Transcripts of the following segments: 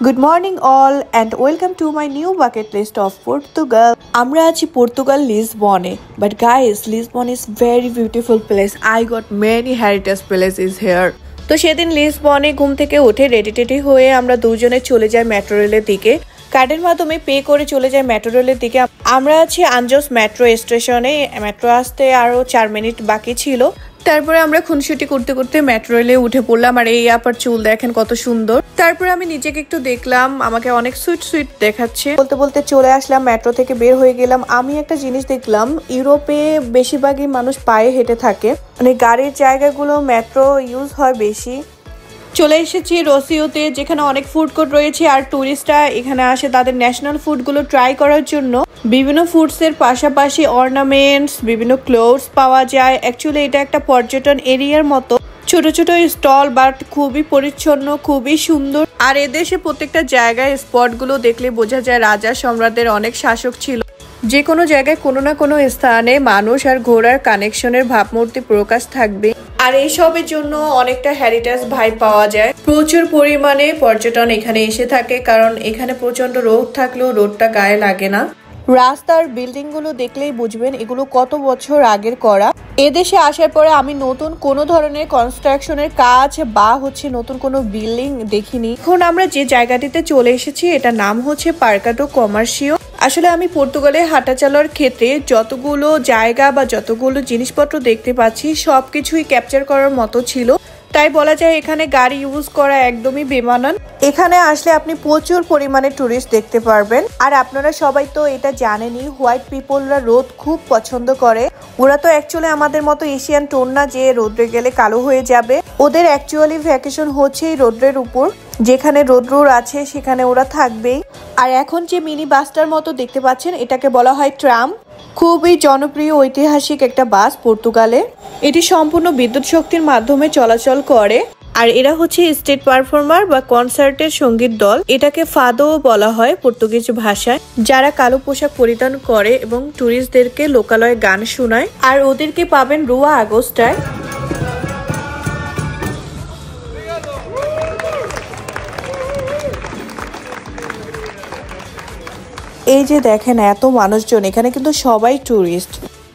Good morning all and welcome to my new bucket list of Portugal. আমরা আছি Portugal লিসবনে. But guys, Lisbon is very beautiful place. I got many heritage places here. তো সেদিন লিসবনে ঘুম থেকে উঠে ready হয়ে আমরা দুজনে চলে যাই মেট্রো রেলের দিকে। কার্ডের মাধ্যমে পে করে চলে যাই মেট্রো রেলের দিকে। আমরা আছি আনজোস মেট্রো স্টেশনে। মেট্রো আসতে আরো 4 মিনিট বাকি ছিল। তারপরে আমরা খুনসুটি করতে করতে মেট্রো রেলে উঠে পড়লাম। আর এই আপার চুল দেখেন কত সুন্দর। তারপরে আমি নিজেকে একটু দেখলাম, আমাকে অনেক সুইট দেখাচ্ছে। বলতে বলতে চলে আসলাম, মেট্রো থেকে বের হয়ে গেলাম। আমি একটা জিনিস দেখলাম, ইউরোপে বেশিরভাগই মানুষ পায়ে হেঁটে থাকে, মানে গাড়ির জায়গাগুলো মেট্রো ইউজ হয় বেশি। চলে এসেছি রোসিওতে, যেখানে অনেক ফুড কোর্ট রয়েছে আর টুরিস্টরা এখানে আসে তাদের ন্যাশনাল ফুডগুলো ট্রাই করার জন্য। বিভিন্ন ফুডসের পাশাপাশি অর্নামেন্টস, বিভিন্ন ক্লোথস পাওয়া যায়। অ্যাকচুয়ালি এটা একটা পর্যটন এরিয়ার মতো, ছোট ছোট স্টল, বাট খুবই পরিচ্ছন্ন, খুবই সুন্দর। আর এদেশে প্রত্যেকটা জায়গায় স্পটগুলো দেখলে বোঝা যায় রাজা সম্রাটদের অনেক শাসক ছিল। যে কোনো জায়গায় কোনো না কোনো স্থানে মানুষ আর ঘোড়ার কানেকশনের ভাবমূর্তি প্রকাশ থাকবে। আর এইসবের জন্য অনেকটা হেরিটেজ ভাইব পাওয়া যায়। প্রচুর পরিমাণে পর্যটন এখানে এসে থাকে, কারণ এখানে প্রচন্ড রোদ থাকলেও রোদটা গায়ে লাগে না। রাস্তার বিল্ডিং গুলো দেখলেই বুঝবেন এগুলো কত বছর আগের করা। এদেশে আসার পরে আমি নতুন কোনো ধরনের কনস্ট্রাকশনের কাজ বা নতুন কোনো বিল্ডিং দেখিনি। এখন আমরা যে জায়গাটিতে চলে এসেছি এটার নাম হচ্ছে পার্কাডো কমার্শিও। আসলে আমি পর্তুগালে হাঁটা চলার ক্ষেত্রে যতগুলো জায়গা বা যতগুলো জিনিসপত্র দেখতে পাচ্ছি সবকিছুই ক্যাপচার করার মতো ছিল। তাই বলা যায় এখানে গাড়ি ইউজ করা একদমই বেমানান। এখানে আসলে আপনি প্রচুর পরিমাণে টুরিস্ট দেখতে পারবেন। আর আপনারা সবাই তো এটা জানেনই, হোয়াইট পিপলরা রোদ খুব পছন্দ করে। ওরা তো অ্যাকচুয়ালি আমাদের মতো এশিয়ান টোন না যে রোদ্রে গেলে কালো হয়ে যাবে। ওদের অ্যাকচুয়ালি ভ্যাকেশন হচ্ছে এই রোদ্রের উপর। যেখানে রোদ্র আছে সেখানে ওরা থাকবেই। আর এখন যে মিনি বাসটার মতো দেখতে পাচ্ছেন এটাকে বলা হয় ট্রাম। খুবই জনপ্রিয় ঐতিহাসিক একটা বাস পর্তুগালে। এটি সম্পূর্ণ বিদ্যুৎ শক্তির মাধ্যমে চলাচল করে। আর এরা হচ্ছে স্টেট পারফর্মার বা কনসার্টের সঙ্গীত দল। এটাকে ফাদো বলা হয় পর্তুগিজ ভাষায়, যারা কালো পোশাক পরিধান করে এবং টুরিস্টদেরকে লোকালয়ে গান শোনায়। আর ওদেরকে পাবেন রুয়া আগস্টায়। এই যে দেখেন এত মানুষজন, এখানে কিন্তু সবাই টুরিস্ট।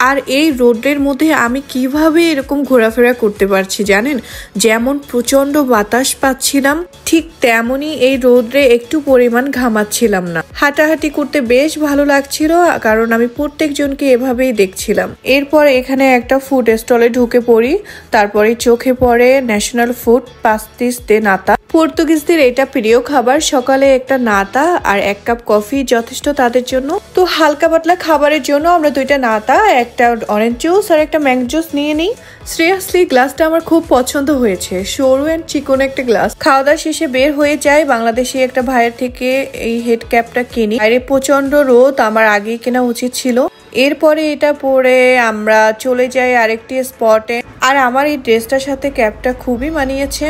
আর এই রোডের মধ্যে আমি কিভাবে এরকম ঘোরাফেরা করতে পারছি জানেন? যেমন প্রচন্ড বাতাস পাচ্ছিলাম, ঠিক তেমনই এই রোদে একটু পরিমাণ ঘামাচ্ছিলাম না। হাঁটাহাঁটি করতে বেশ ভালো লাগছিল, কারণ আমি প্রত্যেকজনকে এভাবেই দেখছিলাম। এরপর এখানে একটা ফুড স্টলে ঢুকে পড়ি। তারপরে চোখে পড়ে ন্যাশনাল ফুড পাস্তিস দে নাতা। পর্তুগিজদের এটা প্রিয় খাবার। সকালে একটা নাতা আর 1 কাপ কফি যথেষ্ট তাদের জন্য। তো হালকা পাতলা খাবারের জন্য আমরা 2টা নাতা, একটা অরেঞ্জ জুস আর একটা ম্যাঙ্গো জুস নিয়ে নিই। সিরিয়াসলি গ্লাসটা আমার খুব পছন্দ হয়েছে, সরু এন্ড চিকন একটা গ্লাস। খাওয়া দাওয়া শেষে বের হয়ে যায়। বাংলাদেশি একটা ভাইয়ের থেকে এই হেড ক্যাপটা কিনি। বাইরে প্রচন্ড রোদ, আমার আগেই কেনা উচিত ছিল। এরপরে এটা পরে আমরা চলে যাই আরেকটি স্পটে। আর আমার এই ড্রেসটার সাথে ক্যাপটা খুবই মানিয়েছে।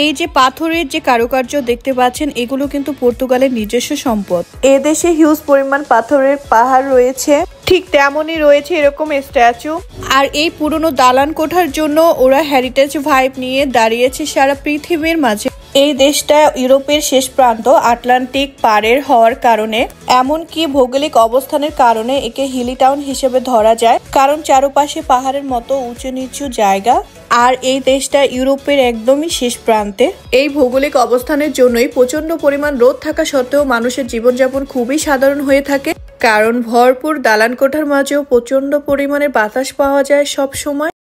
এই যে পাথরের যে কারুকার্য দেখতে পাচ্ছেন এগুলো কিন্তু পর্তুগালের নিজস্ব সম্পদ। এদেশে হিউজ পরিমাণ পাথরের পাহাড় রয়েছে, ঠিক তেমনই রয়েছে এরকম স্ট্যাচু। আর এই পুরনো দালান কোঠার জন্য ওরা হেরিটেজ ভাইব নিয়ে দাঁড়িয়েছে সারা পৃথিবীর মাঝে। এই দেশটা ইউরোপের শেষ প্রান্ত, আটলান্টিক পারের হওয়ার কারণে, এমনকি ভৌগোলিক অবস্থানের কারণে একে হিলি টাউন হিসেবে ধরা যায়, কারণ চারপাশে পাহাড়ের মতো উঁচু নিচু জায়গা। আর এই দেশটা ইউরোপের একদমই শেষ প্রান্তে। এই ভৌগোলিক অবস্থানের জন্যই প্রচন্ড পরিমাণ রোদ থাকা সত্ত্বেও মানুষের জীবনযাপন খুবই সাধারণ হয়ে থাকে, কারণ ভরপুর দালান কোঠার মাঝেও প্রচন্ড পরিমাণে বাতাস পাওয়া যায় সব সময়।